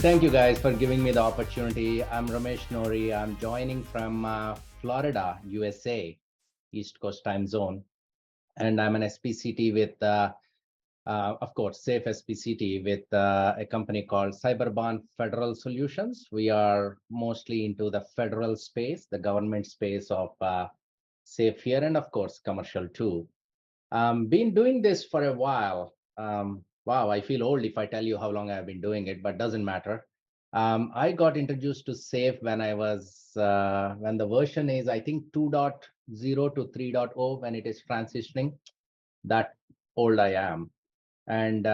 Thank you guys for giving me the opportunity. I'm Ramesh Noir. I'm joining from Florida, USA, East Coast time zone. And I'm an SPCT with, of course, safe SPCT with a company called Cyberbond Federal Solutions. We are mostly into the federal space, the government space of safe here, and of course, commercial too. Been doing this for a while. Wow, I feel old if I tell you how long I've been doing it, but doesn't matter. I got introduced to SAFE when I was when the version is I think 2.0 to 3.0 when it is transitioning. That old I am, and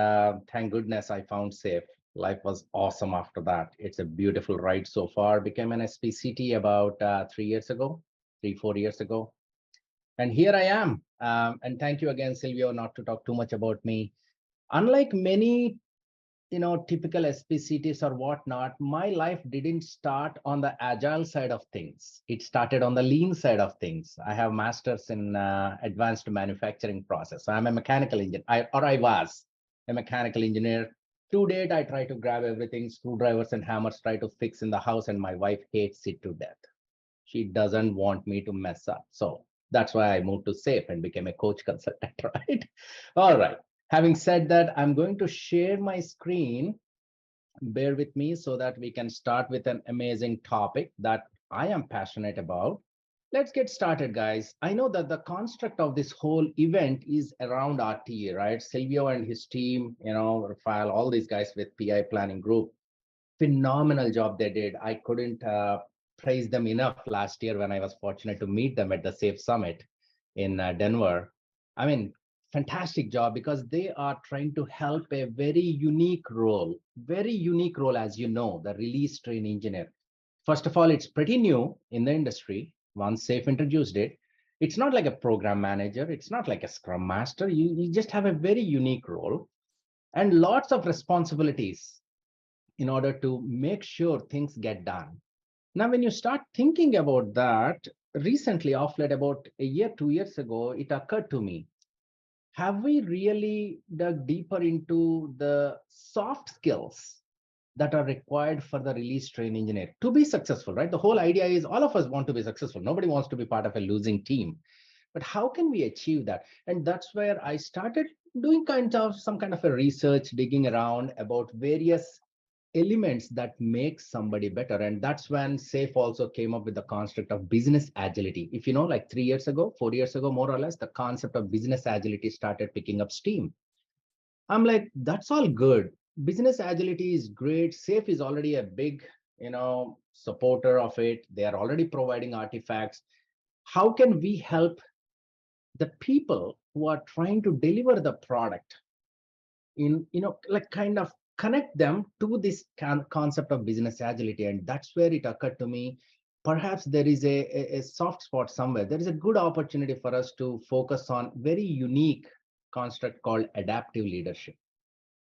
thank goodness I found SAFE. Life was awesome after that. It's a beautiful ride so far. Became an SPCT about 3 years ago, 4 years ago, and here I am. And thank you again, Silvio, not to talk too much about me. Unlike many, typical SPCTs or whatnot, my life didn't start on the agile side of things. It started on the lean side of things. I have masters in advanced manufacturing process. So I'm a mechanical engineer, I was a mechanical engineer. To date, I try to grab everything, screwdrivers and hammers, try to fix in the house, and my wife hates it to death. She doesn't want me to mess up. So that's why I moved to SAFE and became a coach consultant, right? All right. Having said that, I'm going to share my screen. Bear with me so that we can start with an amazing topic that I am passionate about. Let's get started, guys. I know that the construct of this whole event is around RTE, right? Silvio and his team, Rafael, all these guys with PI Planning Group, phenomenal job they did. I couldn't praise them enough last year when I was fortunate to meet them at the SAFE Summit in Denver. I mean, fantastic job because they are trying to help a very unique role, as you know, the release train engineer. First of all, it's pretty new in the industry. Once SAFE introduced it, it's not like a program manager, it's not like a scrum master. You just have a very unique role and lots of responsibilities in order to make sure things get done. Now, when you start thinking about that, recently, off late about a year, 2 years ago, it occurred to me, have we really dug deeper into the soft skills that are required for the release train engineer to be successful, right? The whole idea is all of us want to be successful. Nobody wants to be part of a losing team. But how can we achieve that? And that's where I started doing some kind of a research, digging around about various elements that make somebody better. And that's when SAFE also came up with the concept of business agility. If you know, like 3 years ago, 4 years ago, more or less, the concept of business agility started picking up steam. I'm like, that's all good. Business agility is great. SAFE is already a big, supporter of it. They are already providing artifacts. How can we help the people who are trying to deliver the product in, like kind of connect them to this concept of business agility? And that's where it occurred to me, perhaps there is a soft spot somewhere. There is a good opportunity for us to focus on very unique construct called adaptive leadership.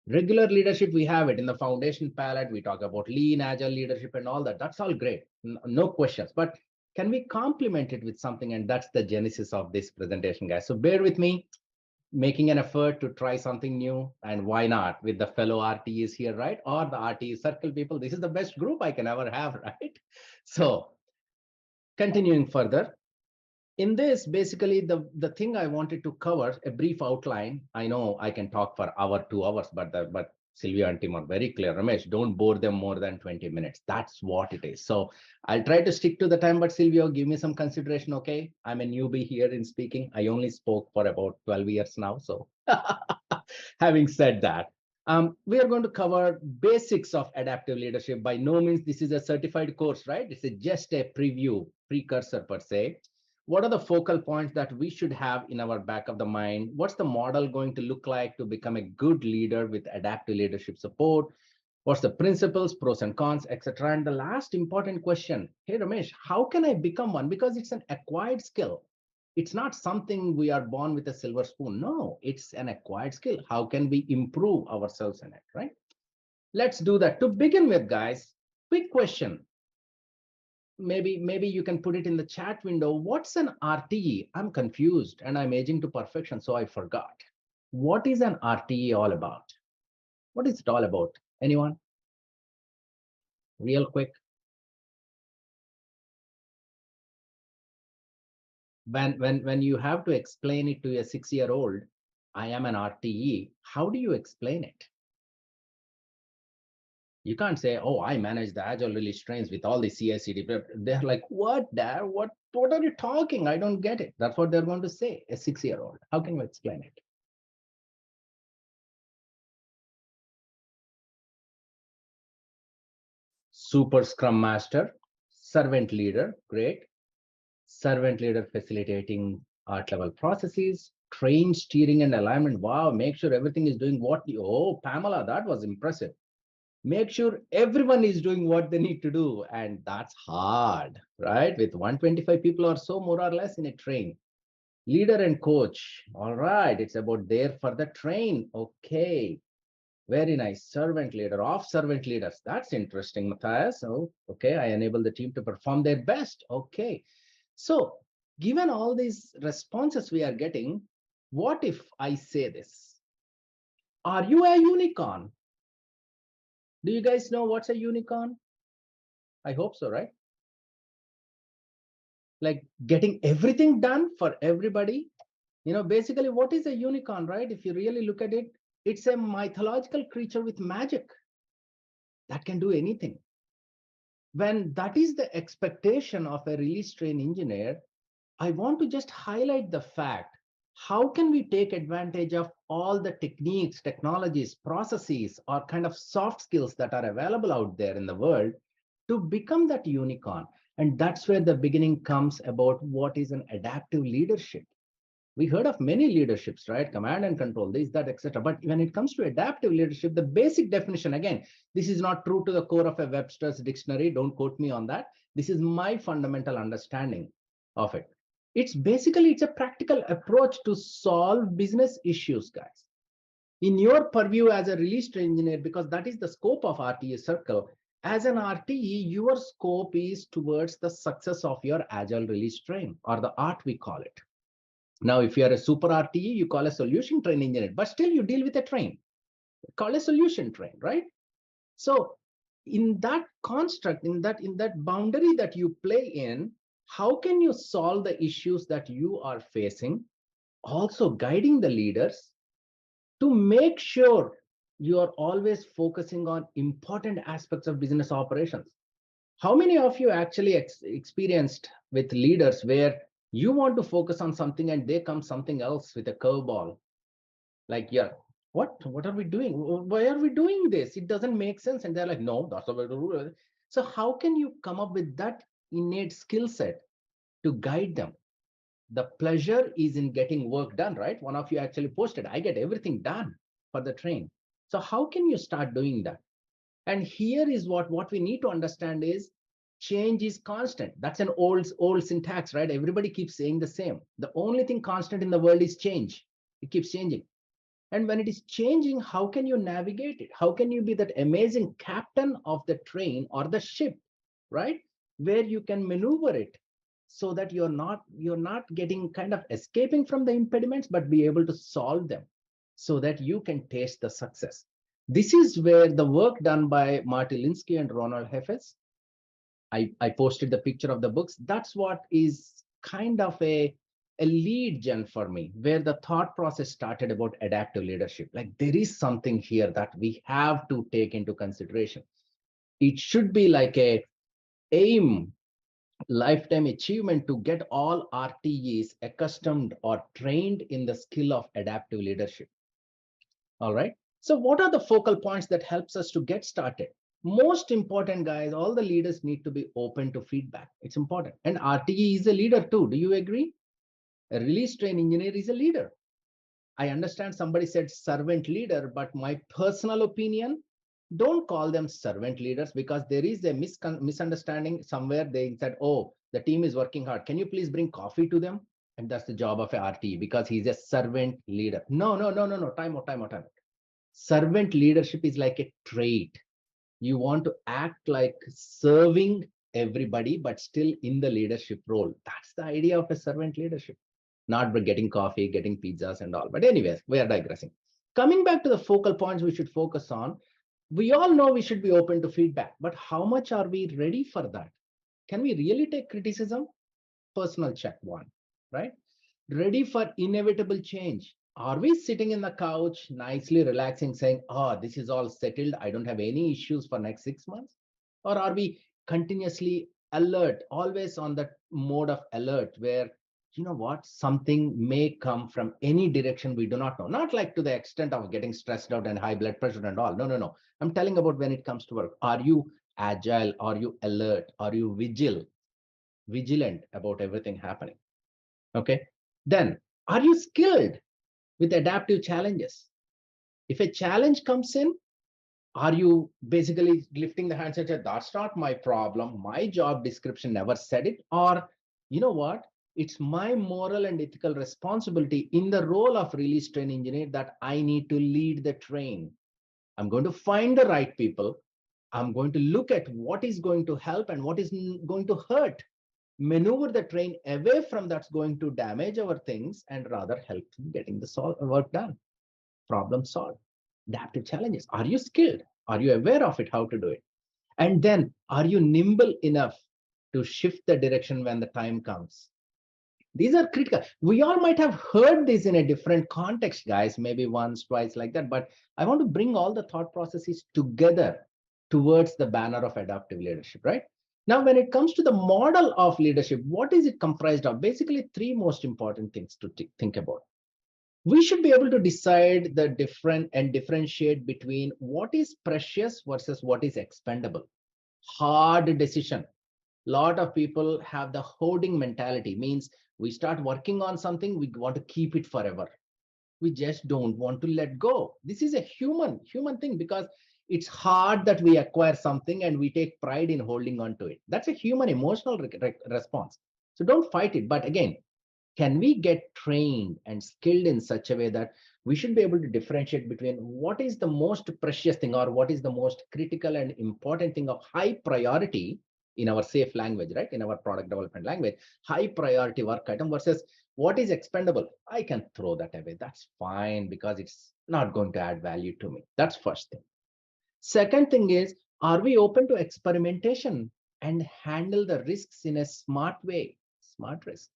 Regular leadership, we have it in the foundation palette. We talk about lean agile leadership and all that. That's all great, no questions. But can we complement it with something? And that's the genesis of this presentation, guys. So bear with me, making an effort to try something new. And why not with the fellow RTEs here, right? Or the RTE Circle people. This is the best group I can ever have, right? So continuing further, in this, basically, the thing I wanted to cover, a brief outline. I know I can talk for hour, 2 hours, but Sylvia and Tim are very clear. Ramesh, don't bore them more than 20 minutes. That's what it is. So I'll try to stick to the time, but Silvio, give me some consideration, okay? I'm a newbie here in speaking. I only spoke for about 12 years now. So having said that, we are going to cover basics of adaptive leadership. By no means this is a certified course, right? It's just a preview, precursor per se. What are the focal points that we should have in our back of the mind? What's the model going to look like to become a good leader with adaptive leadership support? What's the principles, pros and cons, etc.? And the last important question, hey, Ramesh, how can I become one? Because it's an acquired skill. It's not something we are born with a silver spoon. No, it's an acquired skill. How can we improve ourselves in it, right? Let's do that. To begin with, guys, quick question. Maybe you can put it in the chat window. What's an RTE? I'm confused and I'm aging to perfection, so I forgot. What is an RTE all about? What is it all about? Anyone? Real quick. When you have to explain it to a 6-year-old, I am an RTE, how do you explain it? You can't say, oh, I manage the agile release trains with all the CI/CD. They're like, what, Dad? What are you talking? I don't get it. That's what they're going to say, a 6-year-old. How can you explain it? Super Scrum Master, servant leader, great. Servant leader facilitating art level processes, train steering and alignment. Wow, make sure everything is doing what you, oh, Pamela, that was impressive. Make sure everyone is doing what they need to do. And that's hard, right? With 125 people or so, more or less in a train. Leader and coach. All right, it's about there for the train. Okay. Very nice. Servant leader, off servant leaders. That's interesting, Matthias. Oh, okay. I enable the team to perform their best. Okay. So given all these responses we are getting, what if I say this? Are you a unicorn? Do you guys know what's a unicorn? I hope so, right? Like getting everything done for everybody. You know, basically what is a unicorn, right? If you really look at it, it's a mythological creature with magic that can do anything. When that is the expectation of a release train engineer, I want to just highlight the fact, how can we take advantage of all the techniques, technologies, processes, or kind of soft skills that are available out there in the world to become that unicorn? And that's where the beginning comes about what is an adaptive leadership. We heard of many leaderships, right? Command and control, this, that, etc. But when it comes to adaptive leadership, the basic definition, again, this is not true to the core of a Webster's dictionary. Don't quote me on that. This is my fundamental understanding of it. It's basically, it's a practical approach to solve business issues, guys. In your purview as a release train engineer, because that is the scope of RTE Circle, as an RTE, your scope is towards the success of your agile release train, or the art we call it. Now, if you are a super RTE, you call a solution train engineer, but still you deal with a train. Call a solution train, right? So in that construct, in that boundary that you play in, how can you solve the issues that you are facing? Also guiding the leaders to make sure you are always focusing on important aspects of business operations. How many of you actually experienced with leaders where you want to focus on something and they come something else with a curveball? Like, yeah, what are we doing? Why are we doing this? It doesn't make sense. And they're like, no, that's the way to do it. So how can you come up with that innate skill set to guide them? The pleasure is in getting work done, right? One of you actually posted, I get everything done for the train. So how can you start doing that? And here is what we need to understand is change is constant. That's an old syntax, right? Everybody keeps saying the same. The only thing constant in the world is change. It keeps changing. And when it is changing, how can you navigate it? How can you be that amazing captain of the train or the ship, right? Where you can maneuver it so that you're not getting kind of escaping from the impediments, but be able to solve them so that you can taste the success. This is where the work done by Marty Linsky and Ronald Heffes, I posted the picture of the books. That's what is kind of a lead gen for me, where the thought process started about adaptive leadership. Like there is something here that we have to take into consideration. It should be like a aim, lifetime achievement to get all RTEs accustomed or trained in the skill of adaptive leadership. All right. So what are the focal points that helps us to get started? Most important, guys, all the leaders need to be open to feedback. It's important. And RTE is a leader too. Do you agree? A release train engineer is a leader. I understand somebody said servant leader, but my personal opinion, don't call them servant leaders, because there is a misunderstanding somewhere. They said, oh, the team is working hard. Can you please bring coffee to them? And that's the job of a RTE because he's a servant leader. No. Time out. Servant leadership is like a trait. You want to act like serving everybody, but still in the leadership role. That's the idea of a servant leadership, not by getting coffee, getting pizzas and all. But anyways, we are digressing. Coming back to the focal points we should focus on, We all know we should be open to feedback, but how much are we ready for that? Can we really take criticism? Personal check one, right? Ready for inevitable change. Are we sitting in the couch, nicely relaxing, saying, oh, this is all settled. I don't have any issues for next 6 months? Or are we continuously alert, always on that mode of alert where, you know what, something may come from any direction we do not know? Not like to the extent of getting stressed out and high blood pressure and all. No, no, no. I'm telling about when it comes to work. Are you agile? Are you alert? Are you vigilant about everything happening? Okay. Then, are you skilled with adaptive challenges? If a challenge comes in, are you basically lifting the hands and say, that's not my problem. My job description never said it. Or, you know what? It's my moral and ethical responsibility in the role of release train engineer that I need to lead the train. I'm going to find the right people. I'm going to look at what is going to help and what is going to hurt, maneuver the train away from that's going to damage our things and rather help in getting the work done. Problem solved. Adaptive challenges. Are you skilled? Are you aware of it, how to do it? And then are you nimble enough to shift the direction when the time comes? These are critical. We all might have heard this in a different context, guys, maybe once, twice like that, but I want to bring all the thought processes together towards the banner of adaptive leadership, right? Now, when it comes to the model of leadership, what is it comprised of? Basically, three most important things to think about. We should be able to decide the different and differentiate between what is precious versus what is expendable. Hard decision. A lot of people have the hoarding mentality, means we start working on something, we want to keep it forever. We just don't want to let go. This is a human thing, because it's hard that we acquire something and we take pride in holding on to it. That's a human emotional response. So don't fight it. But again, can we get trained and skilled in such a way that we should be able to differentiate between what is the most precious thing or what is the most critical and important thing of high priority in our safe language, right? In our product development language, high priority work item versus what is expendable. I can throw that away. That's fine because it's not going to add value to me. That's first thing. Second thing is, are we open to experimentation and handle the risks in a smart way? Smart risk.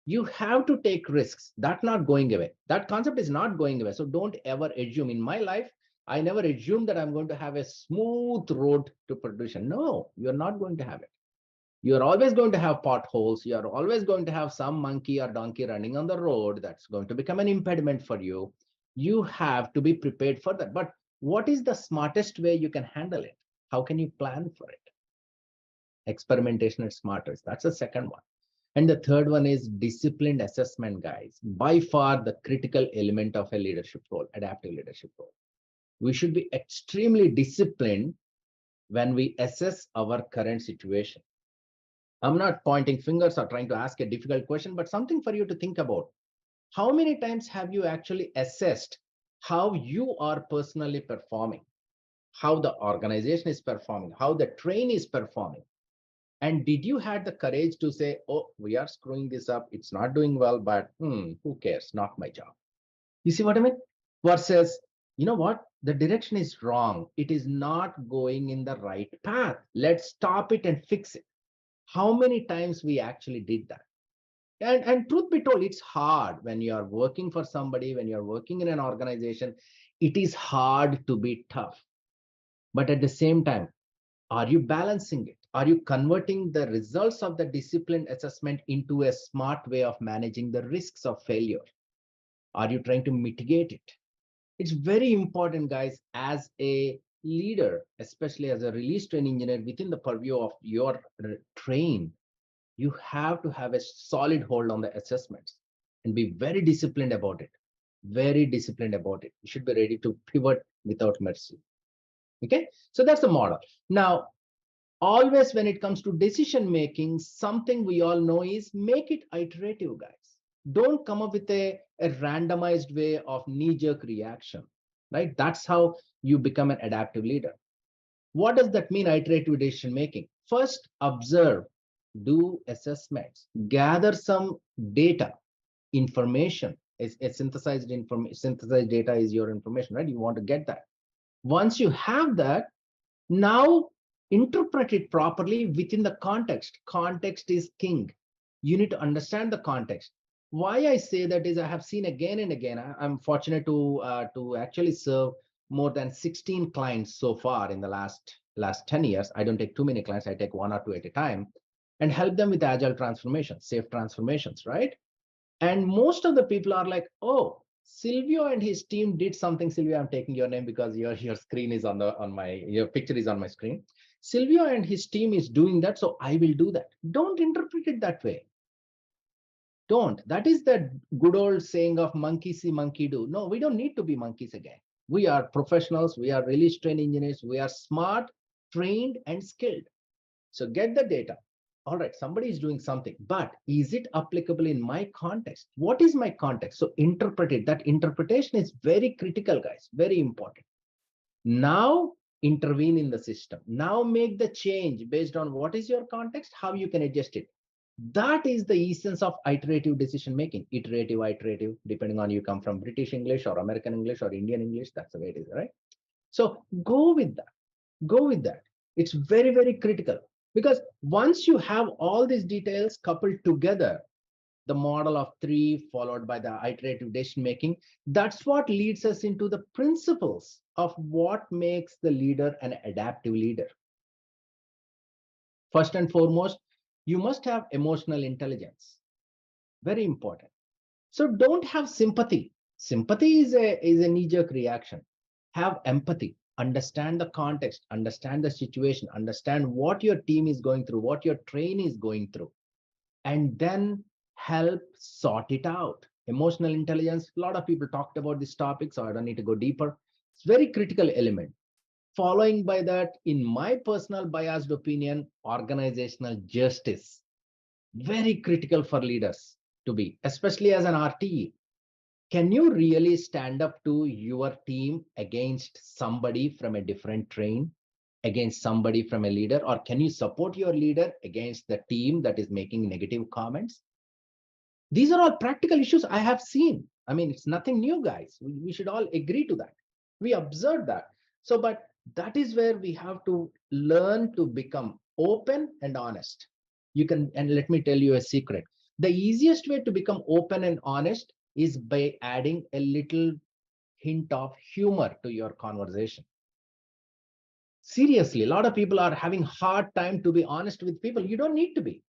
You have to take risks. That's not going away. That concept is not going away. So don't ever assume. In my life, I never assumed that I'm going to have a smooth road to production. No, you're not going to have it. You're always going to have potholes. You're always going to have some monkey or donkey running on the road. That's going to become an impediment for you. You have to be prepared for that. But what is the smartest way you can handle it? How can you plan for it? Experimentation and smart risk. That's the second one. And the third one is disciplined assessment, guys. By far the critical element of a leadership role, adaptive leadership role. We should be extremely disciplined when we assess our current situation. I'm not pointing fingers or trying to ask a difficult question, but something for you to think about. How many times have you actually assessed how you are personally performing, how the organization is performing, how the train is performing? And did you have the courage to say, oh, we are screwing this up, it's not doing well, but who cares? Not my job. You see what I mean? Versus, you know what? The direction is wrong. It is not going in the right path. Let's stop it and fix it. How many times we actually did that? And truth be told, it's hard when you are working for somebody, when you're working in an organization, it is hard to be tough. But at the same time, are you balancing it? Are you converting the results of the disciplined assessment into a smart way of managing the risks of failure? Are you trying to mitigate it? It's very important, guys, as a leader, especially as a release train engineer within the purview of your train, you have to have a solid hold on the assessments and be very disciplined about it. Very disciplined about it. You should be ready to pivot without mercy. Okay, so that's the model. Now, always when it comes to decision making, something we all know is make it iterative, guys. Don't come up with a randomized way of knee-jerk reaction, right? That's how you become an adaptive leader. What does that mean, iterative decision making? First, observe, do assessments, gather some data, information. A synthesized data is your information, right? You want to get that. Once you have that, now interpret it properly within the context. Context is king. You need to understand the context. Why I say that is I have seen again and again. I'm fortunate to actually serve more than 16 clients so far in the last 10 years. I don't take too many clients. I take one or two at a time and help them with agile transformations, safe transformations, right? And most of the people are like, oh, Silvio and his team did something. Silvio, I'm taking your name because your screen is your picture is on my screen. Silvio and his team is doing that, so I will do that. Don't interpret it that way. Don't. That is the good old saying of monkey see, monkey do. No, we don't need to be monkeys again. We are professionals. We are release trained engineers. We are smart, trained, and skilled. So get the data. All right, somebody is doing something, but is it applicable in my context? What is my context? So interpret it. That interpretation is very critical, guys, very important. Now intervene in the system. Now make the change based on what is your context, how you can adjust it. That is the essence of iterative decision making. Iterative, depending on you come from British English or American English or Indian English, that's the way it is, right? So go with that. Go with that. It's very, very critical. Because once you have all these details coupled together, the model of three followed by the iterative decision making, that's what leads us into the principles of what makes the leader an adaptive leader. First and foremost, you must have emotional intelligence. Very important. So don't have sympathy. Sympathy is a knee-jerk reaction. Have empathy. Understand the context, understand the situation, understand what your team is going through, what your train is going through, and then help sort it out. Emotional intelligence, a lot of people talked about this topic, so I don't need to go deeper. It's a very critical element. Following by that, in my personal biased opinion, organizational justice. Very critical for leaders to be, especially as an RTE. Can you really stand up to your team against somebody from a different train, against somebody from a leader, or can you support your leader against the team that is making negative comments? These are all practical issues I have seen. I mean, it's nothing new, guys. We should all agree to that. We observe that. So, but that is where we have to learn to become open and honest. You can, and let me tell you a secret. The easiest way to become open and honest is by adding a little hint of humor to your conversation. Seriously, a lot of people are having hard time to be honest with people. You don't need to be.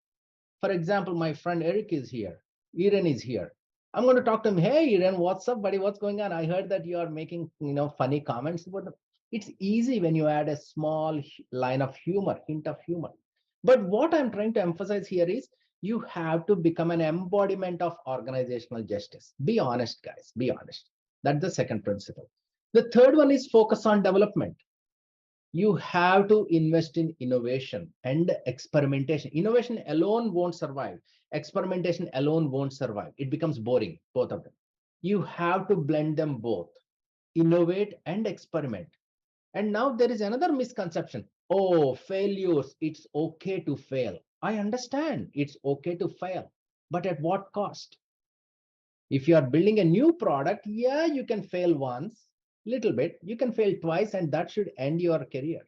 For example, my friend Eric is here. Iren is here. I'm going to talk to him. Hey, Iren, what's up, buddy? What's going on? I heard that you are making, funny comments. But it's easy when you add a small line of humor, hint of humor. But what I'm trying to emphasize here is you have to become an embodiment of organizational justice. Be honest, guys. Be honest. That's the second principle. The third one is focus on development. You have to invest in innovation and experimentation. Innovation alone won't survive. Experimentation alone won't survive. It becomes boring, both of them. You have to blend them both, innovate and experiment. And now there is another misconception. Oh, failures, it's okay to fail. I understand it's okay to fail, but at what cost? If you are building a new product, yeah, you can fail once, little bit, you can fail twice, and that should end your career.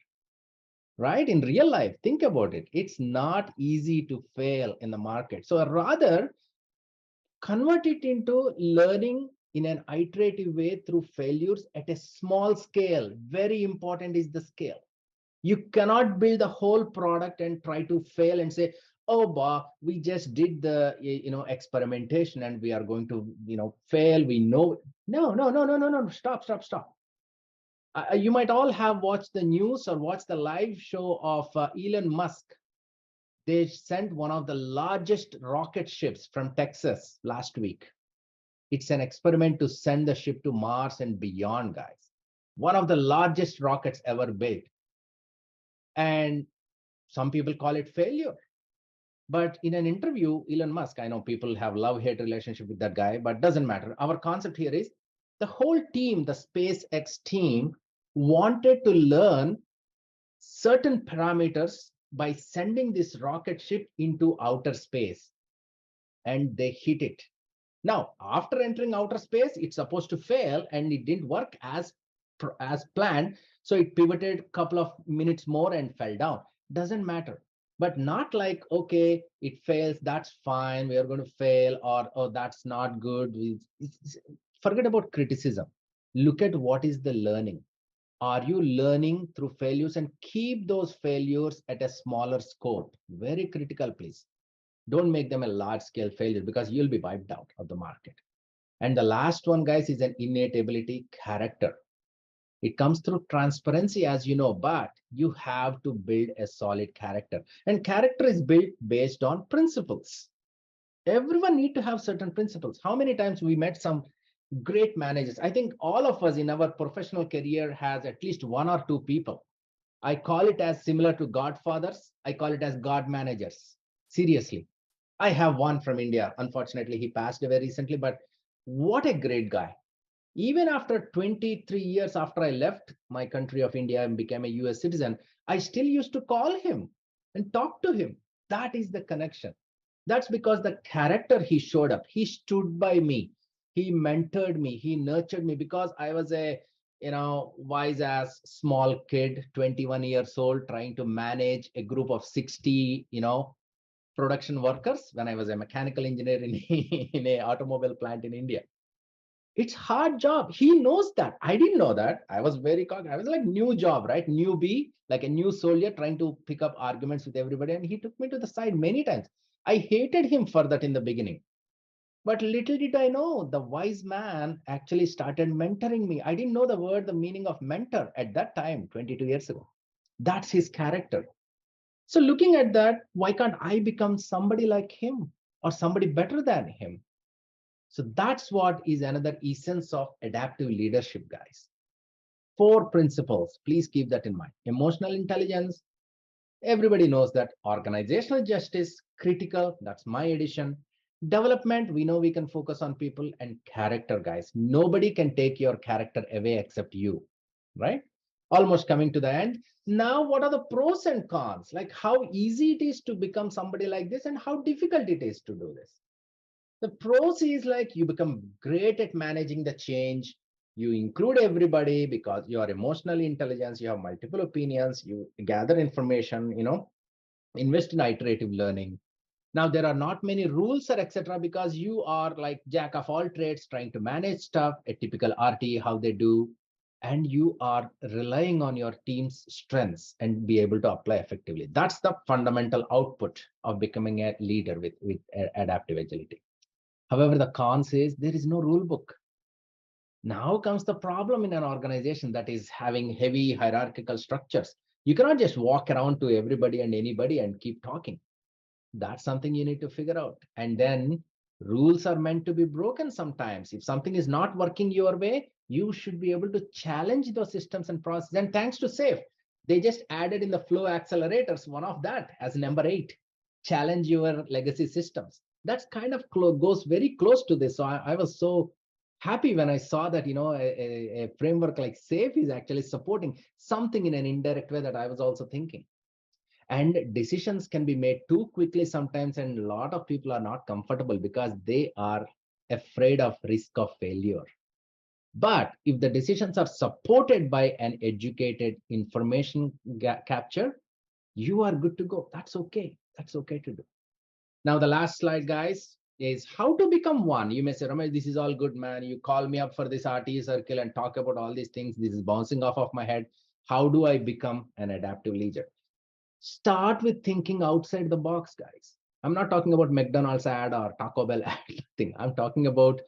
Right? In real life, think about it. It's not easy to fail in the market. So rather convert it into learning in an iterative way through failures at a small scale. Very important is the scale. You cannot build the whole product and try to fail and say, oh, bah, we just did the experimentation and we are going to fail. We know. No. Stop. You might all have watched the news or watched the live show of Elon Musk. They sent one of the largest rocket ships from Texas last week. It's an experiment to send the ship to Mars and beyond, guys. One of the largest rockets ever built. And some people call it failure. But in an interview, Elon Musk, I know people have love-hate relationship with that guy, but doesn't matter. Our concept here is the whole team, the SpaceX team, wanted to learn certain parameters by sending this rocket ship into outer space, and they hit it. Now, after entering outer space, it's supposed to fail, and it didn't work as planned. So it pivoted a couple of minutes more and fell down. Doesn't matter. But not like, okay, it fails, that's fine, we are going to fail, or oh, that's not good. Forget about criticism. Look at what is the learning. Are you learning through failures, and keep those failures at a smaller scope? Very critical, please. Don't make them a large scale failure because you'll be wiped out of the market. And the last one, guys, is an innate ability, character. It comes through transparency, as you know, but you have to build a solid character. And character is built based on principles. Everyone need to have certain principles. How many times we met some great managers? I think all of us in our professional career has at least one or two people. I call it as similar to godfathers. I call it as god managers. Seriously. I have one from India. Unfortunately, he passed away recently, but what a great guy. Even after 23 years after I left my country of India and became a US citizen, I still used to call him and talk to him. That is the connection. That's because the character he showed up, he stood by me, he mentored me, he nurtured me, because I was a wise ass small kid, 21 years old, trying to manage a group of 60 production workers when I was a mechanical engineer in, in a automobile plant in India. It's hard job. He knows that. I didn't know that. I was very cocky. I was like new job, right? Newbie, like a new soldier trying to pick up arguments with everybody. And he took me to the side many times. I hated him for that in the beginning. But little did I know, the wise man actually started mentoring me. I didn't know the meaning of mentor at that time, 22 years ago. That's his character. So looking at that, why can't I become somebody like him or somebody better than him? So that's what is another essence of adaptive leadership, guys. 4 principles. Please keep that in mind. Emotional intelligence. Everybody knows that. Organizational justice, critical. That's my addition. Development. We know we can focus on people. And character, guys. Nobody can take your character away except you, right? Almost coming to the end. Now, what are the pros and cons? Like how easy it is to become somebody like this and how difficult it is to do this. The pros is like you become great at managing the change. You include everybody because you are emotionally intelligent. You have multiple opinions. You gather information, invest in iterative learning. Now, there are not many rules or etc. because you are like jack of all trades trying to manage stuff, a typical RTE, how they do. And you are relying on your team's strengths and be able to apply effectively. That's the fundamental output of becoming a leader with adaptive agility. However, the con says there is no rule book. Now comes the problem in an organization that is having heavy hierarchical structures. You cannot just walk around to everybody and anybody and keep talking. That's something you need to figure out. And then rules are meant to be broken sometimes. If something is not working your way, you should be able to challenge those systems and processes. And thanks to SAFe, they just added in the flow accelerators, one of that as number 8, challenge your legacy systems. That's kind of goes very close to this. So I was so happy when I saw that, a framework like SAFe is actually supporting something in an indirect way that I was also thinking. And decisions can be made too quickly sometimes, and a lot of people are not comfortable because they are afraid of risk of failure. But if the decisions are supported by an educated information capture, you are good to go. That's okay. That's okay to do. Now, the last slide, guys, is how to become one. You may say, Ramesh, this is all good, man. You call me up for this RTE circle and talk about all these things. This is bouncing off of my head. How do I become an adaptive leader? Start with thinking outside the box, guys. I'm not talking about McDonald's ad or Taco Bell ad thing. I'm talking about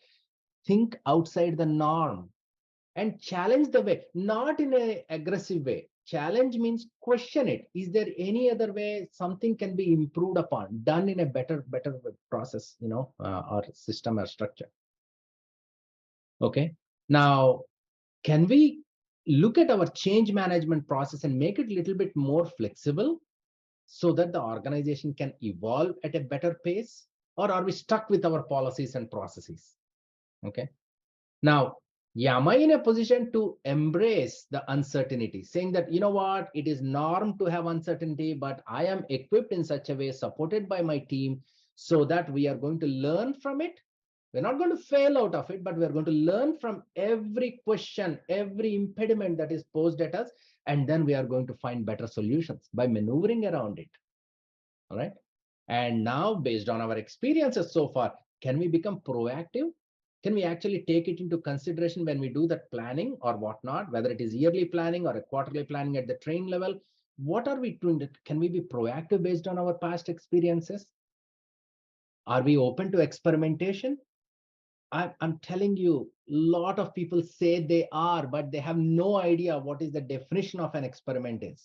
think outside the norm and challenge the way, not in an aggressive way. Challenge means question it. Is there any other way something can be improved upon, done in a better process, or system or structure? Okay. Now, can we look at our change management process and make it a little bit more flexible so that the organization can evolve at a better pace? Or are we stuck with our policies and processes? Okay. Now, am I in a position to embrace the uncertainty, saying that, you know what, it is norm to have uncertainty, but I am equipped in such a way, supported by my team, so that we are going to learn from it. We're not going to fail out of it, but we're going to learn from every question, every impediment that is posed at us. And then we are going to find better solutions by maneuvering around it. All right. And now, based on our experiences so far, can we become proactive? Can we actually take it into consideration when we do that planning or whatnot, whether it is yearly planning or a quarterly planning at the train level? What are we doing? Can we be proactive based on our past experiences? Are we open to experimentation? I'm telling you, a lot of people say they are, but they have no idea what is the definition of an experiment is.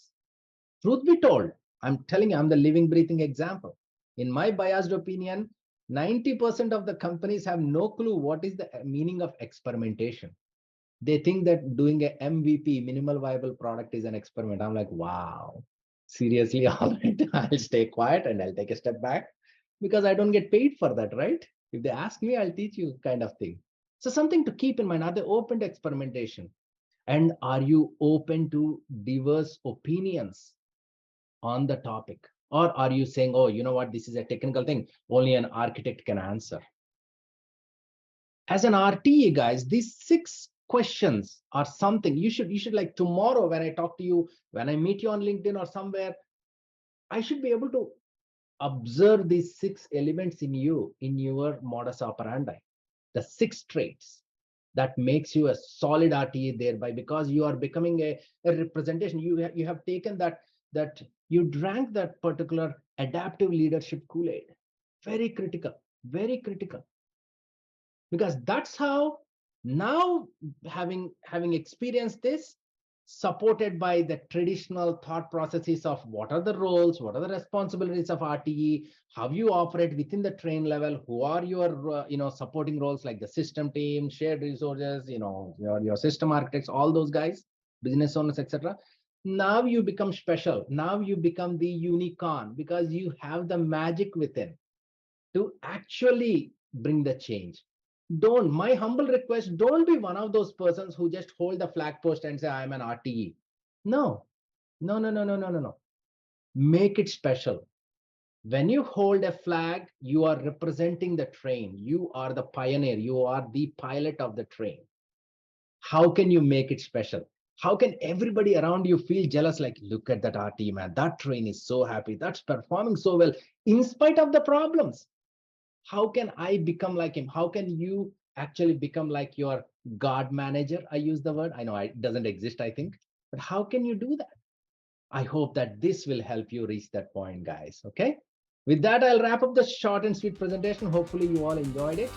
Truth be told, I'm telling you, I'm the living, breathing example. In my biased opinion, 90% of the companies have no clue what is the meaning of experimentation. They think that doing a MVP, minimal viable product, is an experiment. I'm like, wow, seriously, all right, I'll stay quiet and I'll take a step back because I don't get paid for that, right? If they ask me, I'll teach you, kind of thing. So something to keep in mind. Are they open to experimentation? And are you open to diverse opinions on the topic? Or are you saying, oh, you know what, this is a technical thing, only an architect can answer? As an RTE, guys, these 6 questions are something you should like tomorrow when I talk to you, when I meet you on LinkedIn or somewhere, I should be able to observe these 6 elements in you, in your modus operandi, the 6 traits that makes you a solid RTE thereby, because you are becoming a representation. You have taken that you drank that particular adaptive leadership Kool-Aid. Very critical, very critical. Because that's how now, having experienced this, supported by the traditional thought processes of what are the roles, what are the responsibilities of RTE, how you operate within the train level, who are your supporting roles like the system team, shared resources, your system architects, all those guys, business owners, etc. Now you become special. Now you become the unicorn because you have the magic within to actually bring the change. Don't, my humble request, don't be one of those persons who just hold the flag post and say, I'm an RTE. No, no, no, no, no, no, no, no. Make it special. When you hold a flag, you are representing the train. You are the pioneer. You are the pilot of the train. How can you make it special? How can everybody around you feel jealous? Like, look at that RTE, man. That train is so happy. That's performing so well in spite of the problems. How can I become like him? How can you actually become like your God manager? I use the word. I know it doesn't exist, I think. But how can you do that? I hope that this will help you reach that point, guys. Okay. With that, I'll wrap up the short and sweet presentation. Hopefully, you all enjoyed it.